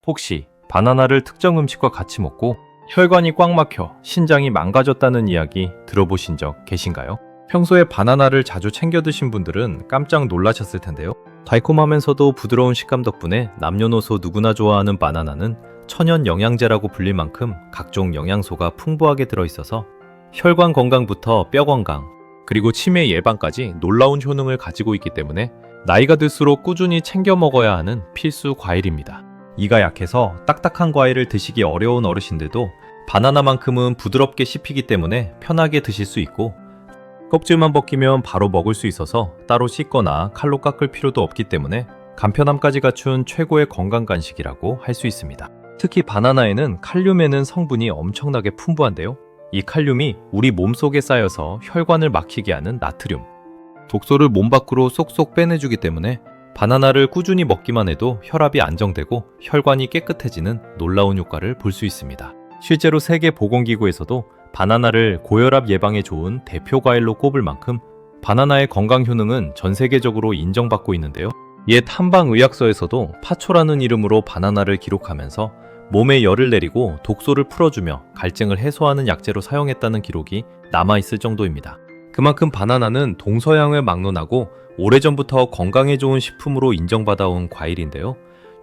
혹시 바나나를 특정 음식과 같이 먹고 혈관이 꽉 막혀 신장이 망가졌다는 이야기 들어보신 적 계신가요? 평소에 바나나를 자주 챙겨 드신 분들은 깜짝 놀라셨을 텐데요. 달콤하면서도 부드러운 식감 덕분에 남녀노소 누구나 좋아하는 바나나는 천연 영양제라고 불릴 만큼 각종 영양소가 풍부하게 들어있어서 혈관 건강부터 뼈 건강, 그리고 치매 예방까지 놀라운 효능을 가지고 있기 때문에 나이가 들수록 꾸준히 챙겨 먹어야 하는 필수 과일입니다. 이가 약해서 딱딱한 과일을 드시기 어려운 어르신들도 바나나만큼은 부드럽게 씹히기 때문에 편하게 드실 수 있고, 껍질만 벗기면 바로 먹을 수 있어서 따로 씻거나 칼로 깎을 필요도 없기 때문에 간편함까지 갖춘 최고의 건강 간식이라고 할 수 있습니다. 특히 바나나에는 칼륨에는 성분이 엄청나게 풍부한데요. 이 칼륨이 우리 몸속에 쌓여서 혈관을 막히게 하는 나트륨, 독소를 몸 밖으로 쏙쏙 빼내주기 때문에 바나나를 꾸준히 먹기만 해도 혈압이 안정되고 혈관이 깨끗해지는 놀라운 효과를 볼 수 있습니다. 실제로 세계보건기구에서도 바나나를 고혈압 예방에 좋은 대표 과일로 꼽을 만큼 바나나의 건강 효능은 전 세계적으로 인정받고 있는데요. 옛 한방의학서에서도 파초라는 이름으로 바나나를 기록하면서 몸에 열을 내리고 독소를 풀어주며 갈증을 해소하는 약재로 사용했다는 기록이 남아있을 정도입니다. 그만큼 바나나는 동서양을 막론하고 오래전부터 건강에 좋은 식품으로 인정받아온 과일인데요.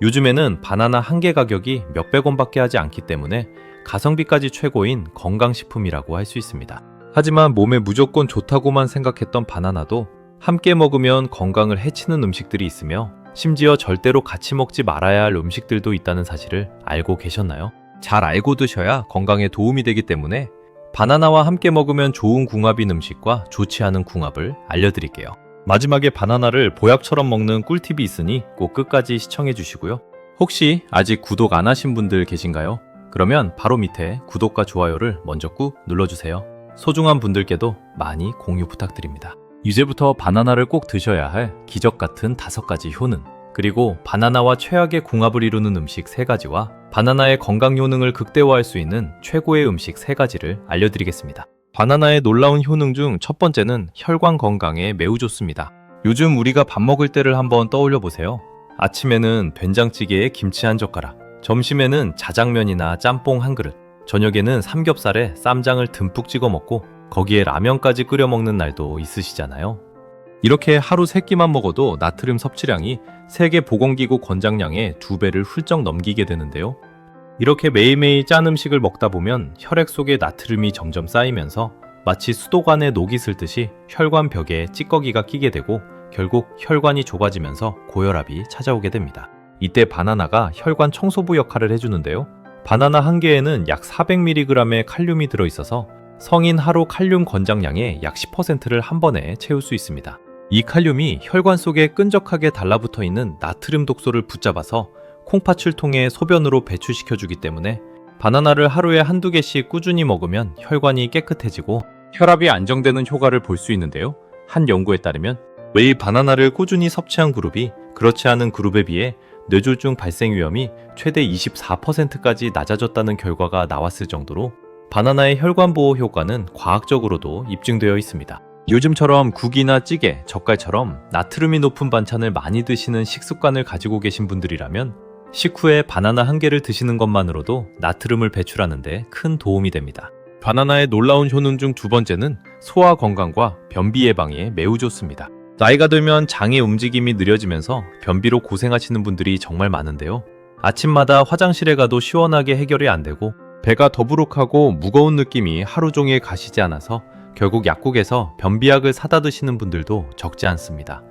요즘에는 바나나 한 개 가격이 몇백 원밖에 하지 않기 때문에 가성비까지 최고인 건강식품이라고 할 수 있습니다. 하지만 몸에 무조건 좋다고만 생각했던 바나나도 함께 먹으면 건강을 해치는 음식들이 있으며 심지어 절대로 같이 먹지 말아야 할 음식들도 있다는 사실을 알고 계셨나요? 잘 알고 드셔야 건강에 도움이 되기 때문에 바나나와 함께 먹으면 좋은 궁합인 음식과 좋지 않은 궁합을 알려드릴게요. 마지막에 바나나를 보약처럼 먹는 꿀팁이 있으니 꼭 끝까지 시청해 주시고요. 혹시 아직 구독 안 하신 분들 계신가요? 그러면 바로 밑에 구독과 좋아요를 먼저 꾹 눌러주세요. 소중한 분들께도 많이 공유 부탁드립니다. 이제부터 바나나를 꼭 드셔야 할 기적 같은 5가지 효능, 그리고 바나나와 최악의 궁합을 이루는 음식 3가지와 바나나의 건강 효능을 극대화할 수 있는 최고의 음식 3가지를 알려드리겠습니다. 바나나의 놀라운 효능 중 첫 번째는 혈관 건강에 매우 좋습니다. 요즘 우리가 밥 먹을 때를 한번 떠올려 보세요. 아침에는 된장찌개에 김치 한 젓가락, 점심에는 자장면이나 짬뽕 한 그릇, 저녁에는 삼겹살에 쌈장을 듬뿍 찍어 먹고 거기에 라면까지 끓여 먹는 날도 있으시잖아요. 이렇게 하루 3끼만 먹어도 나트륨 섭취량이 세계보건기구 권장량의 2배를 훌쩍 넘기게 되는데요. 이렇게 매일매일 짠 음식을 먹다 보면 혈액 속에 나트륨이 점점 쌓이면서 마치 수도관에 녹이 슬듯이 혈관 벽에 찌꺼기가 끼게 되고 결국 혈관이 좁아지면서 고혈압이 찾아오게 됩니다. 이때 바나나가 혈관 청소부 역할을 해주는데요. 바나나 한 개에는 약 400mg의 칼륨이 들어있어서 성인 하루 칼륨 권장량의 약 10%를 한 번에 채울 수 있습니다. 이 칼륨이 혈관 속에 끈적하게 달라붙어 있는 나트륨 독소를 붙잡아서 콩팥을 통해 소변으로 배출시켜주기 때문에 바나나를 하루에 한두 개씩 꾸준히 먹으면 혈관이 깨끗해지고 혈압이 안정되는 효과를 볼 수 있는데요. 한 연구에 따르면 매일 바나나를 꾸준히 섭취한 그룹이 그렇지 않은 그룹에 비해 뇌졸중 발생 위험이 최대 24%까지 낮아졌다는 결과가 나왔을 정도로 바나나의 혈관 보호 효과는 과학적으로도 입증되어 있습니다. 요즘처럼 국이나 찌개, 젓갈처럼 나트륨이 높은 반찬을 많이 드시는 식습관을 가지고 계신 분들이라면 식후에 바나나 한 개를 드시는 것만으로도 나트륨을 배출하는 데 큰 도움이 됩니다. 바나나의 놀라운 효능 중 2번째는 소화 건강과 변비 예방에 매우 좋습니다. 나이가 들면 장의 움직임이 느려지면서 변비로 고생하시는 분들이 정말 많은데요. 아침마다 화장실에 가도 시원하게 해결이 안 되고 배가 더부룩하고 무거운 느낌이 하루 종일 가시지 않아서 결국 약국에서 변비약을 사다 드시는 분들도 적지 않습니다.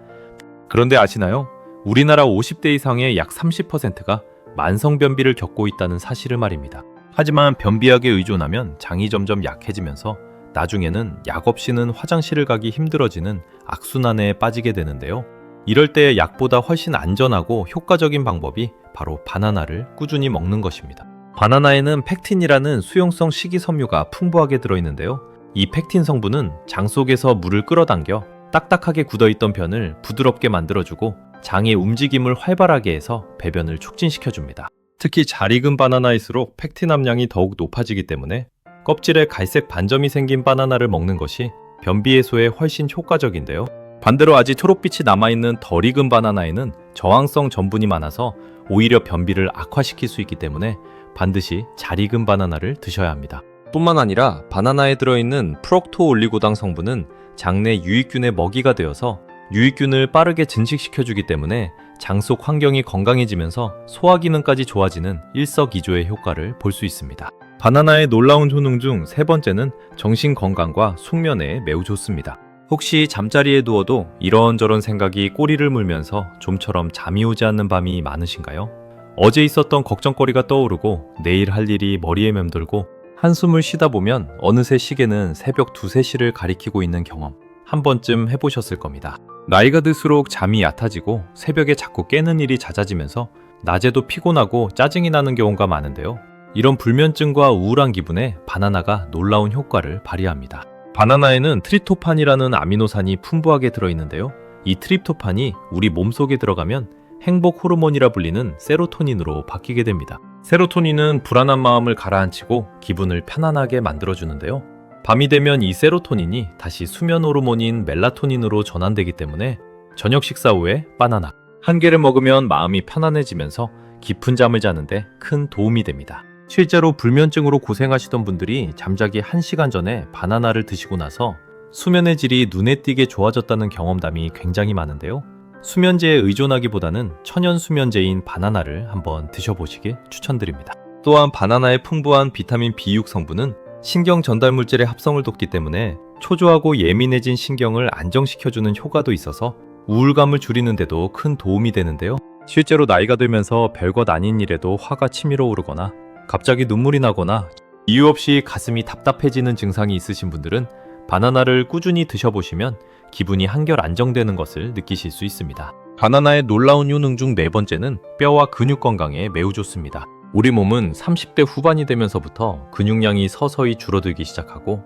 그런데 아시나요? 우리나라 50대 이상의 약 30%가 만성변비를 겪고 있다는 사실을 말입니다. 하지만 변비약에 의존하면 장이 점점 약해지면서 나중에는 약 없이는 화장실을 가기 힘들어지는 악순환에 빠지게 되는데요. 이럴 때 약보다 훨씬 안전하고 효과적인 방법이 바로 바나나를 꾸준히 먹는 것입니다. 바나나에는 펙틴이라는 수용성 식이섬유가 풍부하게 들어있는데요. 이 펙틴 성분은 장 속에서 물을 끌어당겨 딱딱하게 굳어있던 변을 부드럽게 만들어주고 장의 움직임을 활발하게 해서 배변을 촉진시켜줍니다. 특히 잘 익은 바나나일수록 펙틴 함량이 더욱 높아지기 때문에 껍질에 갈색 반점이 생긴 바나나를 먹는 것이 변비 해소에 훨씬 효과적인데요. 반대로 아직 초록빛이 남아있는 덜 익은 바나나에는 저항성 전분이 많아서 오히려 변비를 악화시킬 수 있기 때문에 반드시 잘 익은 바나나를 드셔야 합니다. 뿐만 아니라 바나나에 들어있는 프록토올리고당 성분은 장내 유익균의 먹이가 되어서 유익균을 빠르게 증식시켜주기 때문에 장 속 환경이 건강해지면서 소화 기능까지 좋아지는 일석이조의 효과를 볼 수 있습니다. 바나나의 놀라운 효능 중 세 번째는 정신 건강과 숙면에 매우 좋습니다. 혹시 잠자리에 누워도 이런저런 생각이 꼬리를 물면서 좀처럼 잠이 오지 않는 밤이 많으신가요? 어제 있었던 걱정거리가 떠오르고 내일 할 일이 머리에 맴돌고 한숨을 쉬다 보면 어느새 시계는 새벽 2, 3시를 가리키고 있는 경험 한 번쯤 해보셨을 겁니다. 나이가 들수록 잠이 얕아지고 새벽에 자꾸 깨는 일이 잦아지면서 낮에도 피곤하고 짜증이 나는 경우가 많은데요. 이런 불면증과 우울한 기분에 바나나가 놀라운 효과를 발휘합니다. 바나나에는 트립토판이라는 아미노산이 풍부하게 들어있는데요. 이 트립토판이 우리 몸속에 들어가면 행복 호르몬이라 불리는 세로토닌으로 바뀌게 됩니다. 세로토닌은 불안한 마음을 가라앉히고 기분을 편안하게 만들어주는데요. 밤이 되면 이 세로토닌이 다시 수면 호르몬인 멜라토닌으로 전환되기 때문에 저녁 식사 후에 바나나 한 개를 먹으면 마음이 편안해지면서 깊은 잠을 자는데 큰 도움이 됩니다. 실제로 불면증으로 고생하시던 분들이 잠자기 1시간 전에 바나나를 드시고 나서 수면의 질이 눈에 띄게 좋아졌다는 경험담이 굉장히 많은데요. 수면제에 의존하기보다는 천연 수면제인 바나나를 한번 드셔보시길 추천드립니다. 또한 바나나의 풍부한 비타민 B6 성분은 신경 전달 물질의 합성을 돕기 때문에 초조하고 예민해진 신경을 안정시켜주는 효과도 있어서 우울감을 줄이는 데도 큰 도움이 되는데요. 실제로 나이가 들면서 별것 아닌 일에도 화가 치밀어 오르거나 갑자기 눈물이 나거나 이유 없이 가슴이 답답해지는 증상이 있으신 분들은 바나나를 꾸준히 드셔보시면 기분이 한결 안정되는 것을 느끼실 수 있습니다. 바나나의 놀라운 효능 중 네 번째는 뼈와 근육 건강에 매우 좋습니다. 우리 몸은 30대 후반이 되면서부터 근육량이 서서히 줄어들기 시작하고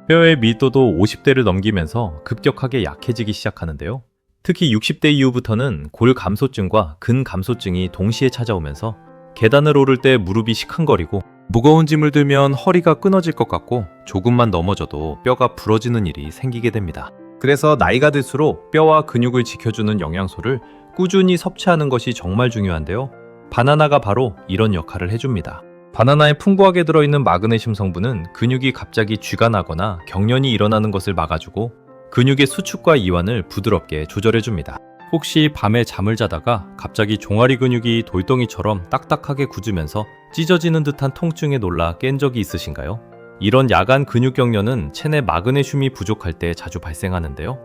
뼈의 밀도도 50대를 넘기면서 급격하게 약해지기 시작하는데요. 특히 60대 이후부터는 골 감소증과 근 감소증이 동시에 찾아오면서 계단을 오를 때 무릎이 시큰거리고 무거운 짐을 들면 허리가 끊어질 것 같고 조금만 넘어져도 뼈가 부러지는 일이 생기게 됩니다. 그래서 나이가 들수록 뼈와 근육을 지켜주는 영양소를 꾸준히 섭취하는 것이 정말 중요한데요. 바나나가 바로 이런 역할을 해줍니다. 바나나에 풍부하게 들어있는 마그네슘 성분은 근육이 갑자기 쥐가 나거나 경련이 일어나는 것을 막아주고 근육의 수축과 이완을 부드럽게 조절해줍니다. 혹시 밤에 잠을 자다가 갑자기 종아리 근육이 돌덩이처럼 딱딱하게 굳으면서 찢어지는 듯한 통증에 놀라 깬 적이 있으신가요? 이런 야간 근육 경련은 체내 마그네슘이 부족할 때 자주 발생하는데요.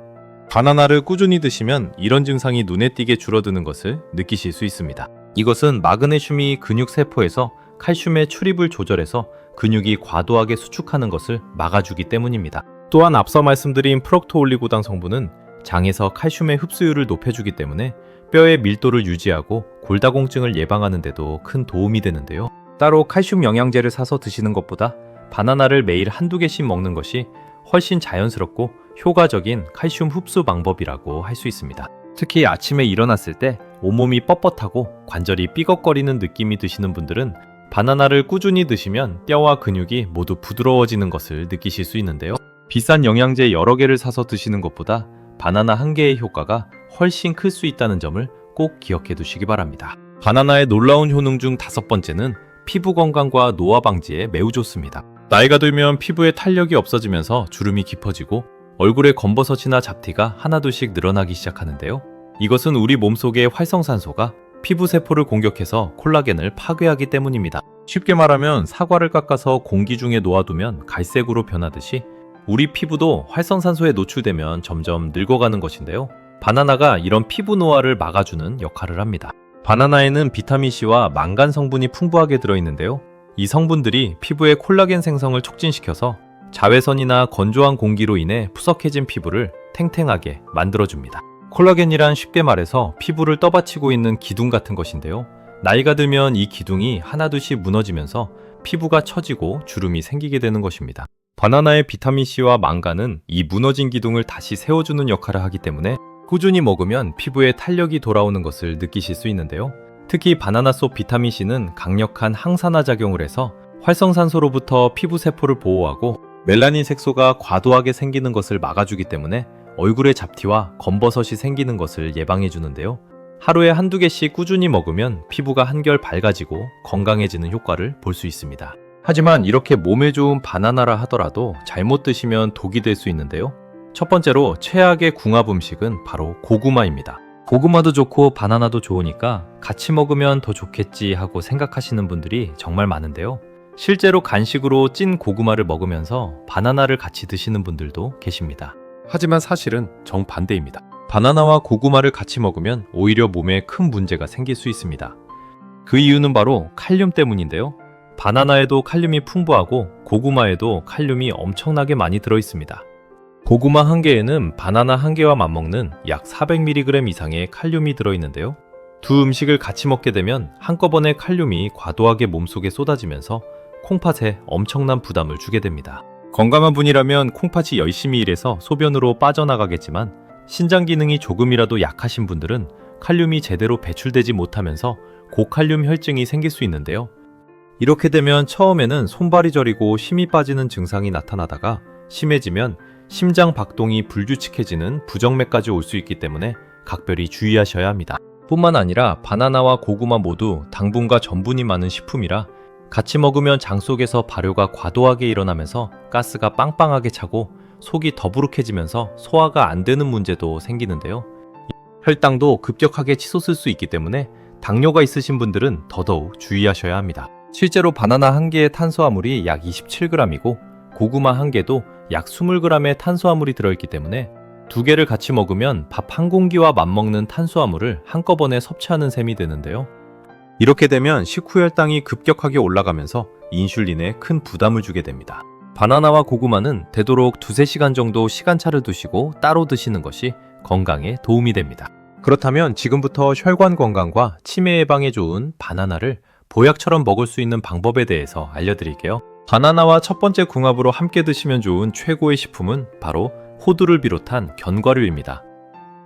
바나나를 꾸준히 드시면 이런 증상이 눈에 띄게 줄어드는 것을 느끼실 수 있습니다. 이것은 마그네슘이 근육 세포에서 칼슘의 출입을 조절해서 근육이 과도하게 수축하는 것을 막아주기 때문입니다. 또한 앞서 말씀드린 프록토올리고당 성분은 장에서 칼슘의 흡수율을 높여주기 때문에 뼈의 밀도를 유지하고 골다공증을 예방하는 데도 큰 도움이 되는데요. 따로 칼슘 영양제를 사서 드시는 것보다 바나나를 매일 한두 개씩 먹는 것이 훨씬 자연스럽고 효과적인 칼슘 흡수 방법이라고 할 수 있습니다. 특히 아침에 일어났을 때 온몸이 뻣뻣하고 관절이 삐걱거리는 느낌이 드시는 분들은 바나나를 꾸준히 드시면 뼈와 근육이 모두 부드러워지는 것을 느끼실 수 있는데요. 비싼 영양제 여러 개를 사서 드시는 것보다 바나나 한 개의 효과가 훨씬 클 수 있다는 점을 꼭 기억해 두시기 바랍니다. 바나나의 놀라운 효능 중 다섯 번째는 피부 건강과 노화 방지에 매우 좋습니다. 나이가 들면 피부에 탄력이 없어지면서 주름이 깊어지고 얼굴에 검버섯이나 잡티가 하나둘씩 늘어나기 시작하는데요. 이것은 우리 몸속의 활성산소가 피부 세포를 공격해서 콜라겐을 파괴하기 때문입니다. 쉽게 말하면 사과를 깎아서 공기 중에 놓아두면 갈색으로 변하듯이 우리 피부도 활성산소에 노출되면 점점 늙어가는 것인데요. 바나나가 이런 피부 노화를 막아주는 역할을 합니다. 바나나에는 비타민C와 망간 성분이 풍부하게 들어있는데요. 이 성분들이 피부의 콜라겐 생성을 촉진시켜서 자외선이나 건조한 공기로 인해 푸석해진 피부를 탱탱하게 만들어줍니다. 콜라겐이란 쉽게 말해서 피부를 떠받치고 있는 기둥 같은 것인데요. 나이가 들면 이 기둥이 하나둘씩 무너지면서 피부가 처지고 주름이 생기게 되는 것입니다. 바나나의 비타민C와 망간은 이 무너진 기둥을 다시 세워주는 역할을 하기 때문에 꾸준히 먹으면 피부에 탄력이 돌아오는 것을 느끼실 수 있는데요. 특히 바나나 속 비타민C는 강력한 항산화 작용을 해서 활성산소로부터 피부 세포를 보호하고 멜라닌 색소가 과도하게 생기는 것을 막아주기 때문에 얼굴에 잡티와 검버섯이 생기는 것을 예방해 주는데요. 하루에 한두 개씩 꾸준히 먹으면 피부가 한결 밝아지고 건강해지는 효과를 볼 수 있습니다. 하지만 이렇게 몸에 좋은 바나나라 하더라도 잘못 드시면 독이 될 수 있는데요. 첫 번째로 최악의 궁합 음식은 바로 고구마입니다. 고구마도 좋고 바나나도 좋으니까 같이 먹으면 더 좋겠지 하고 생각하시는 분들이 정말 많은데요. 실제로 간식으로 찐 고구마를 먹으면서 바나나를 같이 드시는 분들도 계십니다. 하지만 사실은 정반대입니다. 바나나와 고구마를 같이 먹으면 오히려 몸에 큰 문제가 생길 수 있습니다. 그 이유는 바로 칼륨 때문인데요. 바나나에도 칼륨이 풍부하고 고구마에도 칼륨이 엄청나게 많이 들어 있습니다. 고구마 한 개에는 바나나 한 개와 맞먹는 약 400mg 이상의 칼륨이 들어있는데요. 두 음식을 같이 먹게 되면 한꺼번에 칼륨이 과도하게 몸속에 쏟아지면서 콩팥에 엄청난 부담을 주게 됩니다. 건강한 분이라면 콩팥이 열심히 일해서 소변으로 빠져나가겠지만 신장 기능이 조금이라도 약하신 분들은 칼륨이 제대로 배출되지 못하면서 고칼륨 혈증이 생길 수 있는데요. 이렇게 되면 처음에는 손발이 저리고 힘이 빠지는 증상이 나타나다가 심해지면 심장 박동이 불규칙해지는 부정맥까지 올 수 있기 때문에 각별히 주의하셔야 합니다. 뿐만 아니라 바나나와 고구마 모두 당분과 전분이 많은 식품이라 같이 먹으면 장 속에서 발효가 과도하게 일어나면서 가스가 빵빵하게 차고 속이 더부룩해지면서 소화가 안 되는 문제도 생기는데요. 혈당도 급격하게 치솟을 수 있기 때문에 당뇨가 있으신 분들은 더더욱 주의하셔야 합니다. 실제로 바나나 한 개의 탄수화물이 약 27g이고 고구마 한 개도 약 20g의 탄수화물이 들어있기 때문에 두 개를 같이 먹으면 밥 한 공기와 맞먹는 탄수화물을 한꺼번에 섭취하는 셈이 되는데요. 이렇게 되면 식후 혈당이 급격하게 올라가면서 인슐린에 큰 부담을 주게 됩니다. 바나나와 고구마는 되도록 2-3시간 정도 시간차를 두시고 따로 드시는 것이 건강에 도움이 됩니다. 그렇다면 지금부터 혈관 건강과 치매 예방에 좋은 바나나를 보약처럼 먹을 수 있는 방법에 대해서 알려드릴게요. 바나나와 첫 번째 궁합으로 함께 드시면 좋은 최고의 식품은 바로 호두를 비롯한 견과류입니다.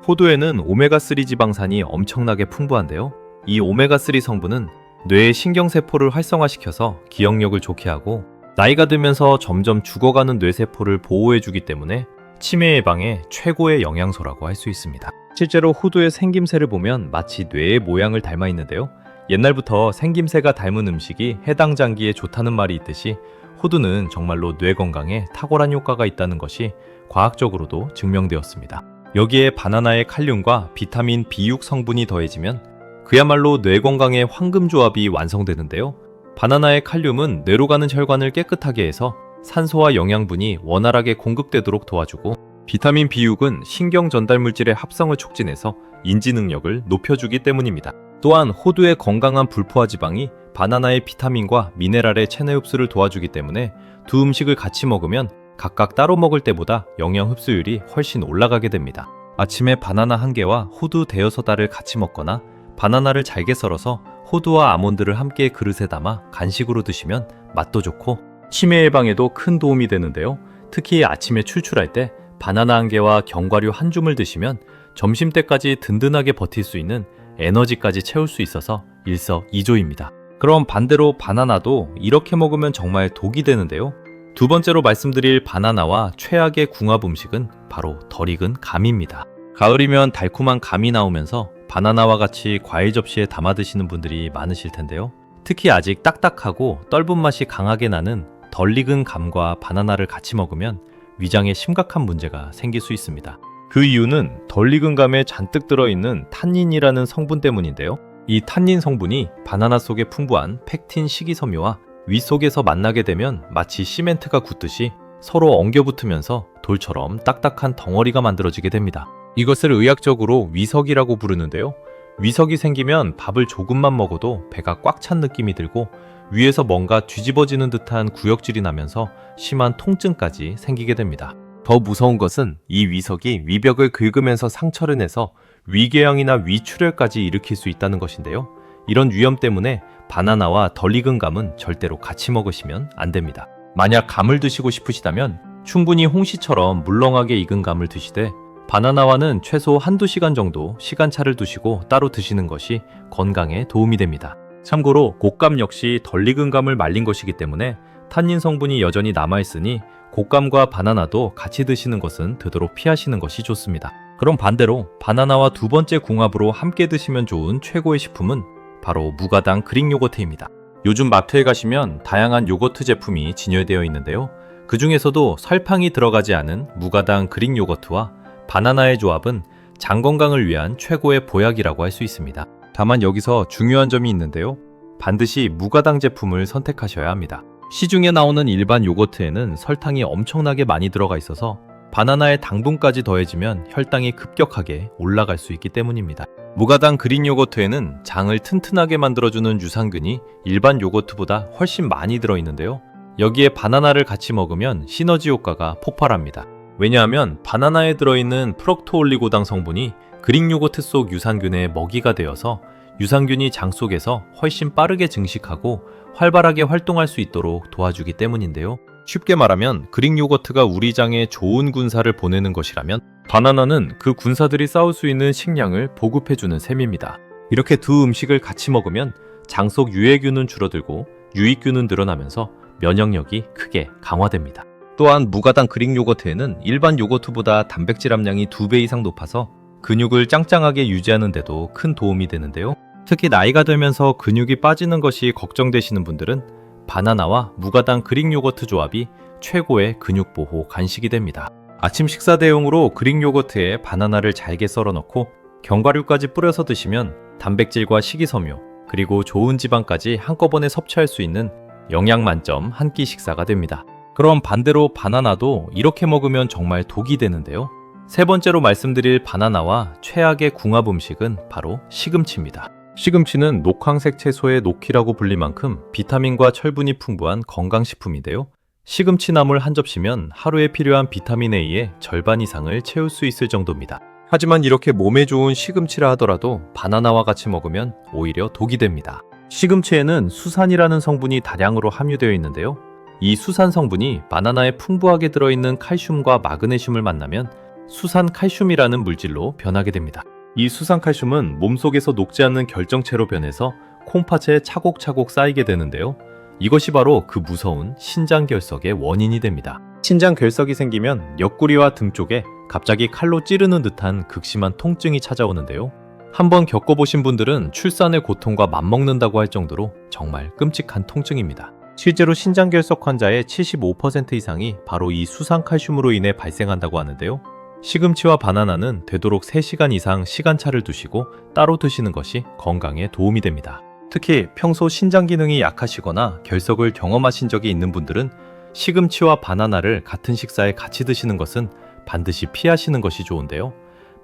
호두에는 오메가3 지방산이 엄청나게 풍부한데요. 이 오메가3 성분은 뇌의 신경세포를 활성화시켜서 기억력을 좋게 하고 나이가 들면서 점점 죽어가는 뇌세포를 보호해주기 때문에 치매 예방에 최고의 영양소라고 할 수 있습니다. 실제로 호두의 생김새를 보면 마치 뇌의 모양을 닮아 있는데요. 옛날부터 생김새가 닮은 음식이 해당 장기에 좋다는 말이 있듯이 호두는 정말로 뇌 건강에 탁월한 효과가 있다는 것이 과학적으로도 증명되었습니다. 여기에 바나나의 칼륨과 비타민 B6 성분이 더해지면 그야말로 뇌 건강의 황금 조합이 완성되는데요. 바나나의 칼륨은 뇌로 가는 혈관을 깨끗하게 해서 산소와 영양분이 원활하게 공급되도록 도와주고 비타민 B6은 신경 전달 물질의 합성을 촉진해서 인지 능력을 높여주기 때문입니다. 또한 호두의 건강한 불포화 지방이 바나나의 비타민과 미네랄의 체내 흡수를 도와주기 때문에 두 음식을 같이 먹으면 각각 따로 먹을 때보다 영양 흡수율이 훨씬 올라가게 됩니다. 아침에 바나나 한 개와 호두 대여섯 알을 같이 먹거나 바나나를 잘게 썰어서 호두와 아몬드를 함께 그릇에 담아 간식으로 드시면 맛도 좋고 치매 예방에도 큰 도움이 되는데요. 특히 아침에 출출할 때 바나나 한 개와 견과류 한 줌을 드시면 점심때까지 든든하게 버틸 수 있는 에너지까지 채울 수 있어서 일석이조입니다. 그럼 반대로 바나나도 이렇게 먹으면 정말 독이 되는데요. 두 번째로 말씀드릴 바나나와 최악의 궁합 음식은 바로 덜 익은 감입니다. 가을이면 달콤한 감이 나오면서 바나나와 같이 과일 접시에 담아 드시는 분들이 많으실 텐데요. 특히 아직 딱딱하고 떫은 맛이 강하게 나는 덜 익은 감과 바나나를 같이 먹으면 위장에 심각한 문제가 생길 수 있습니다. 그 이유는 덜 익은 감에 잔뜩 들어있는 탄닌이라는 성분 때문인데요. 이 탄닌 성분이 바나나 속에 풍부한 펙틴 식이섬유와 위 속에서 만나게 되면 마치 시멘트가 굳듯이 서로 엉겨붙으면서 돌처럼 딱딱한 덩어리가 만들어지게 됩니다. 이것을 의학적으로 위석이라고 부르는데요. 위석이 생기면 밥을 조금만 먹어도 배가 꽉 찬 느낌이 들고 위에서 뭔가 뒤집어지는 듯한 구역질이 나면서 심한 통증까지 생기게 됩니다. 더 무서운 것은 이 위석이 위벽을 긁으면서 상처를 내서 위궤양이나 위출혈까지 일으킬 수 있다는 것인데요. 이런 위험 때문에 바나나와 덜 익은 감은 절대로 같이 먹으시면 안 됩니다. 만약 감을 드시고 싶으시다면 충분히 홍시처럼 물렁하게 익은 감을 드시되 바나나와는 최소 한두 시간 정도 시간차를 두시고 따로 드시는 것이 건강에 도움이 됩니다. 참고로 곶감 역시 덜 익은 감을 말린 것이기 때문에 탄닌 성분이 여전히 남아있으니 곶감과 바나나도 같이 드시는 것은 되도록 피하시는 것이 좋습니다. 그럼 반대로 바나나와 두 번째 궁합으로 함께 드시면 좋은 최고의 식품은 바로 무가당 그릭 요거트입니다. 요즘 마트에 가시면 다양한 요거트 제품이 진열되어 있는데요. 그 중에서도 설탕이 들어가지 않은 무가당 그릭 요거트와 바나나의 조합은 장 건강을 위한 최고의 보약이라고 할 수 있습니다. 다만 여기서 중요한 점이 있는데요. 반드시 무가당 제품을 선택하셔야 합니다. 시중에 나오는 일반 요거트에는 설탕이 엄청나게 많이 들어가 있어서 바나나의 당분까지 더해지면 혈당이 급격하게 올라갈 수 있기 때문입니다. 무가당 그릭 요거트에는 장을 튼튼하게 만들어주는 유산균이 일반 요거트보다 훨씬 많이 들어있는데요. 여기에 바나나를 같이 먹으면 시너지 효과가 폭발합니다. 왜냐하면 바나나에 들어있는 프럭토올리고당 성분이 그릭 요거트 속 유산균의 먹이가 되어서 유산균이 장 속에서 훨씬 빠르게 증식하고 활발하게 활동할 수 있도록 도와주기 때문인데요. 쉽게 말하면 그릭 요거트가 우리 장에 좋은 군사를 보내는 것이라면 바나나는 그 군사들이 싸울 수 있는 식량을 보급해주는 셈입니다. 이렇게 두 음식을 같이 먹으면 장 속 유해균은 줄어들고 유익균은 늘어나면서 면역력이 크게 강화됩니다. 또한 무가당 그릭 요거트에는 일반 요거트보다 단백질 함량이 2배 이상 높아서 근육을 짱짱하게 유지하는 데도 큰 도움이 되는데요. 특히 나이가 들면서 근육이 빠지는 것이 걱정되시는 분들은 바나나와 무가당 그릭 요거트 조합이 최고의 근육 보호 간식이 됩니다. 아침 식사 대용으로 그릭 요거트에 바나나를 잘게 썰어 넣고 견과류까지 뿌려서 드시면 단백질과 식이섬유 그리고 좋은 지방까지 한꺼번에 섭취할 수 있는 영양 만점 한 끼 식사가 됩니다. 그럼 반대로 바나나도 이렇게 먹으면 정말 독이 되는데요. 세 번째로 말씀드릴 바나나와 최악의 궁합 음식은 바로 시금치입니다. 시금치는 녹황색 채소의 녹희라고 불릴 만큼 비타민과 철분이 풍부한 건강식품인데요. 시금치 나물 한 접시면 하루에 필요한 비타민 A의 절반 이상을 채울 수 있을 정도입니다. 하지만 이렇게 몸에 좋은 시금치라 하더라도 바나나와 같이 먹으면 오히려 독이 됩니다. 시금치에는 수산이라는 성분이 다량으로 함유되어 있는데요. 이 수산 성분이 바나나에 풍부하게 들어있는 칼슘과 마그네슘을 만나면 수산 칼슘이라는 물질로 변하게 됩니다. 이 수산 칼슘은 몸속에서 녹지 않는 결정체로 변해서 콩팥에 차곡차곡 쌓이게 되는데요. 이것이 바로 그 무서운 신장결석의 원인이 됩니다. 신장결석이 생기면 옆구리와 등 쪽에 갑자기 칼로 찌르는 듯한 극심한 통증이 찾아오는데요. 한번 겪어보신 분들은 출산의 고통과 맞먹는다고 할 정도로 정말 끔찍한 통증입니다. 실제로 신장결석 환자의 75% 이상이 바로 이 수산칼슘으로 인해 발생한다고 하는데요. 시금치와 바나나는 되도록 3시간 이상 시간차를 두시고 따로 드시는 것이 건강에 도움이 됩니다. 특히 평소 신장 기능이 약하시거나 결석을 경험하신 적이 있는 분들은 시금치와 바나나를 같은 식사에 같이 드시는 것은 반드시 피하시는 것이 좋은데요.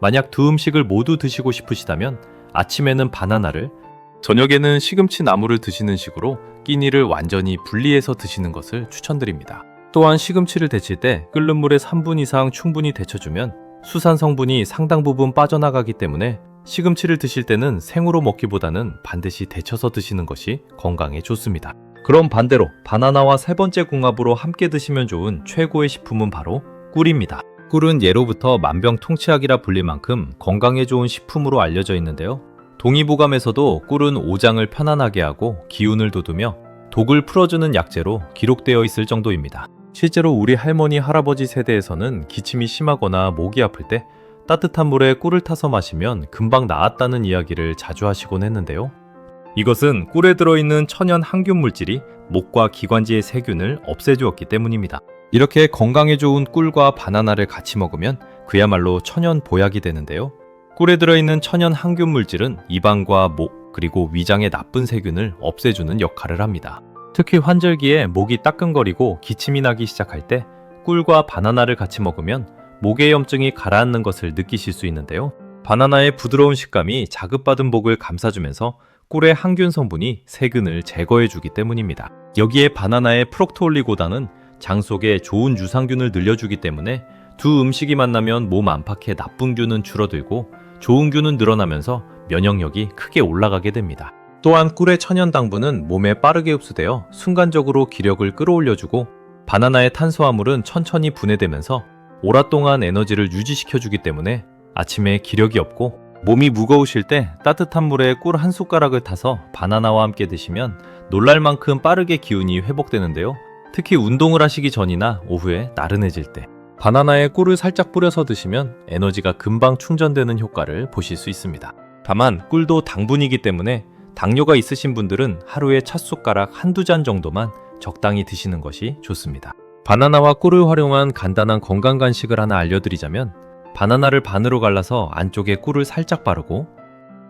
만약 두 음식을 모두 드시고 싶으시다면 아침에는 바나나를, 저녁에는 시금치 나물을 드시는 식으로 끼니를 완전히 분리해서 드시는 것을 추천드립니다. 또한 시금치를 데칠 때 끓는 물에 3분 이상 충분히 데쳐주면 수산 성분이 상당 부분 빠져나가기 때문에 시금치를 드실 때는 생으로 먹기보다는 반드시 데쳐서 드시는 것이 건강에 좋습니다. 그럼 반대로 바나나와 세 번째 궁합으로 함께 드시면 좋은 최고의 식품은 바로 꿀입니다. 꿀은 예로부터 만병통치약이라 불릴 만큼 건강에 좋은 식품으로 알려져 있는데요. 동의보감에서도 꿀은 오장을 편안하게 하고 기운을 돋우며 독을 풀어주는 약재로 기록되어 있을 정도입니다. 실제로 우리 할머니, 할아버지 세대에서는 기침이 심하거나 목이 아플 때 따뜻한 물에 꿀을 타서 마시면 금방 나았다는 이야기를 자주 하시곤 했는데요. 이것은 꿀에 들어있는 천연 항균 물질이 목과 기관지의 세균을 없애주었기 때문입니다. 이렇게 건강에 좋은 꿀과 바나나를 같이 먹으면 그야말로 천연 보약이 되는데요. 꿀에 들어있는 천연 항균 물질은 입안과 목, 그리고 위장의 나쁜 세균을 없애주는 역할을 합니다. 특히 환절기에 목이 따끔거리고 기침이 나기 시작할 때 꿀과 바나나를 같이 먹으면 목의 염증이 가라앉는 것을 느끼실 수 있는데요. 바나나의 부드러운 식감이 자극받은 목을 감싸주면서 꿀의 항균 성분이 세균을 제거해주기 때문입니다. 여기에 바나나의 프록토올리고당은 장 속에 좋은 유산균을 늘려주기 때문에 두 음식이 만나면 몸 안팎의 나쁜 균은 줄어들고 좋은 균은 늘어나면서 면역력이 크게 올라가게 됩니다. 또한 꿀의 천연 당분은 몸에 빠르게 흡수되어 순간적으로 기력을 끌어올려주고 바나나의 탄수화물은 천천히 분해되면서 오랫동안 에너지를 유지시켜주기 때문에 아침에 기력이 없고 몸이 무거우실 때 따뜻한 물에 꿀 한 숟가락을 타서 바나나와 함께 드시면 놀랄 만큼 빠르게 기운이 회복되는데요. 특히 운동을 하시기 전이나 오후에 나른해질 때 바나나에 꿀을 살짝 뿌려서 드시면 에너지가 금방 충전되는 효과를 보실 수 있습니다. 다만 꿀도 당분이기 때문에 당뇨가 있으신 분들은 하루에 찻숟가락 한두 잔 정도만 적당히 드시는 것이 좋습니다. 바나나와 꿀을 활용한 간단한 건강 간식을 하나 알려드리자면, 바나나를 반으로 갈라서 안쪽에 꿀을 살짝 바르고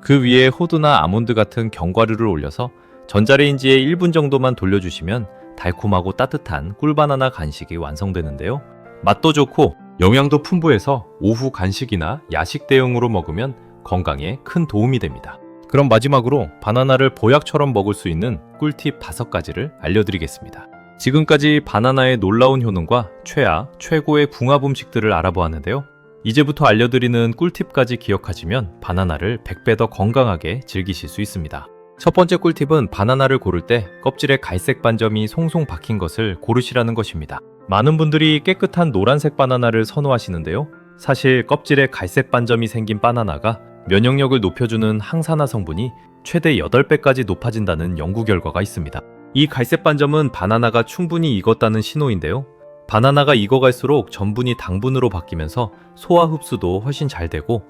그 위에 호두나 아몬드 같은 견과류를 올려서 전자레인지에 1분 정도만 돌려주시면 달콤하고 따뜻한 꿀바나나 간식이 완성되는데요. 맛도 좋고 영양도 풍부해서 오후 간식이나 야식 대용으로 먹으면 건강에 큰 도움이 됩니다. 그럼 마지막으로 바나나를 보약처럼 먹을 수 있는 꿀팁 5가지를 알려드리겠습니다. 지금까지 바나나의 놀라운 효능과 최악, 최고의 궁합 음식들을 알아보았는데요. 이제부터 알려드리는 꿀팁까지 기억하시면 바나나를 100배 더 건강하게 즐기실 수 있습니다. 첫 번째 꿀팁은 바나나를 고를 때 껍질에 갈색 반점이 송송 박힌 것을 고르시라는 것입니다. 많은 분들이 깨끗한 노란색 바나나를 선호하시는데요. 사실 껍질에 갈색 반점이 생긴 바나나가 면역력을 높여주는 항산화 성분이 최대 8배까지 높아진다는 연구 결과가 있습니다. 이 갈색 반점은 바나나가 충분히 익었다는 신호인데요. 바나나가 익어갈수록 전분이 당분으로 바뀌면서 소화 흡수도 훨씬 잘 되고,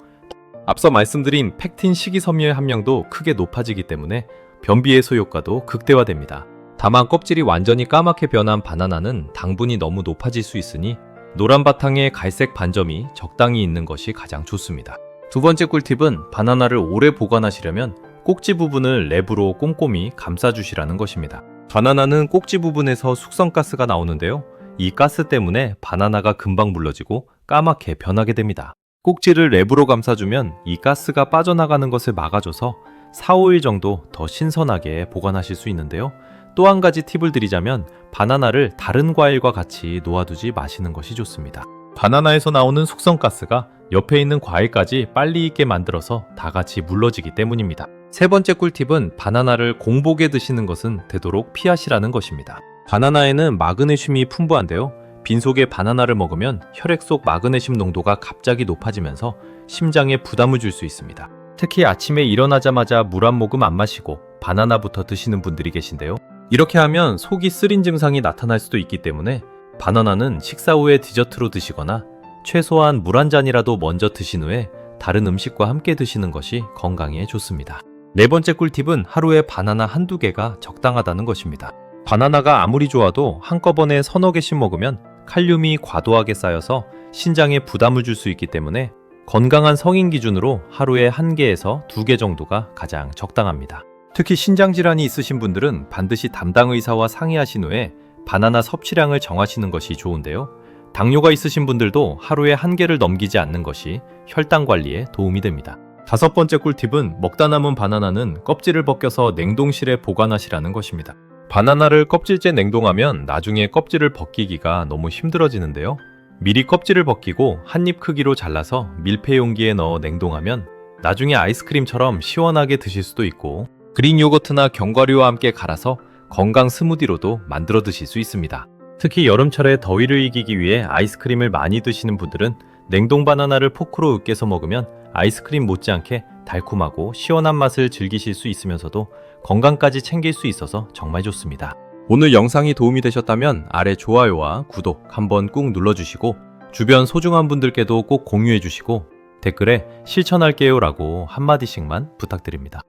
앞서 말씀드린 팩틴 식이섬유의 함량도 크게 높아지기 때문에 변비 해소 효과도 극대화됩니다. 다만 껍질이 완전히 까맣게 변한 바나나는 당분이 너무 높아질 수 있으니 노란 바탕에 갈색 반점이 적당히 있는 것이 가장 좋습니다. 두 번째 꿀팁은 바나나를 오래 보관하시려면 꼭지 부분을 랩으로 꼼꼼히 감싸주시라는 것입니다. 바나나는 꼭지 부분에서 숙성가스가 나오는데요. 이 가스 때문에 바나나가 금방 물러지고 까맣게 변하게 됩니다. 꼭지를 랩으로 감싸주면 이 가스가 빠져나가는 것을 막아줘서 4, 5일 정도 더 신선하게 보관하실 수 있는데요. 또 한 가지 팁을 드리자면 바나나를 다른 과일과 같이 놓아두지 마시는 것이 좋습니다. 바나나에서 나오는 숙성가스가 옆에 있는 과일까지 빨리 익게 만들어서 다 같이 물러지기 때문입니다. 세 번째 꿀팁은 바나나를 공복에 드시는 것은 되도록 피하시라는 것입니다. 바나나에는 마그네슘이 풍부한데요. 빈속에 바나나를 먹으면 혈액 속 마그네슘 농도가 갑자기 높아지면서 심장에 부담을 줄 수 있습니다. 특히 아침에 일어나자마자 물 한 모금 안 마시고 바나나부터 드시는 분들이 계신데요. 이렇게 하면 속이 쓰린 증상이 나타날 수도 있기 때문에 바나나는 식사 후에 디저트로 드시거나 최소한 물 한 잔이라도 먼저 드신 후에 다른 음식과 함께 드시는 것이 건강에 좋습니다. 네 번째 꿀팁은 하루에 바나나 한두 개가 적당하다는 것입니다. 바나나가 아무리 좋아도 한꺼번에 서너 개씩 먹으면 칼륨이 과도하게 쌓여서 신장에 부담을 줄 수 있기 때문에 건강한 성인 기준으로 하루에 1개에서 2개 정도가 가장 적당합니다. 특히 신장질환이 있으신 분들은 반드시 담당 의사와 상의하신 후에 바나나 섭취량을 정하시는 것이 좋은데요. 당뇨가 있으신 분들도 하루에 1개를 넘기지 않는 것이 혈당 관리에 도움이 됩니다. 5번째 꿀팁은 먹다 남은 바나나는 껍질을 벗겨서 냉동실에 보관하시라는 것입니다. 바나나를 껍질째 냉동하면 나중에 껍질을 벗기기가 너무 힘들어지는데요. 미리 껍질을 벗기고 한입 크기로 잘라서 밀폐 용기에 넣어 냉동하면 나중에 아이스크림처럼 시원하게 드실 수도 있고, 그릭 요거트나 견과류와 함께 갈아서 건강 스무디로도 만들어 드실 수 있습니다. 특히 여름철에 더위를 이기기 위해 아이스크림을 많이 드시는 분들은 냉동 바나나를 포크로 으깨서 먹으면 아이스크림 못지않게 달콤하고 시원한 맛을 즐기실 수 있으면서도 건강까지 챙길 수 있어서 정말 좋습니다. 오늘 영상이 도움이 되셨다면 아래 좋아요와 구독 한번 꾹 눌러주시고, 주변 소중한 분들께도 꼭 공유해 주시고, 댓글에 실천할게요 라고 한마디씩만 부탁드립니다.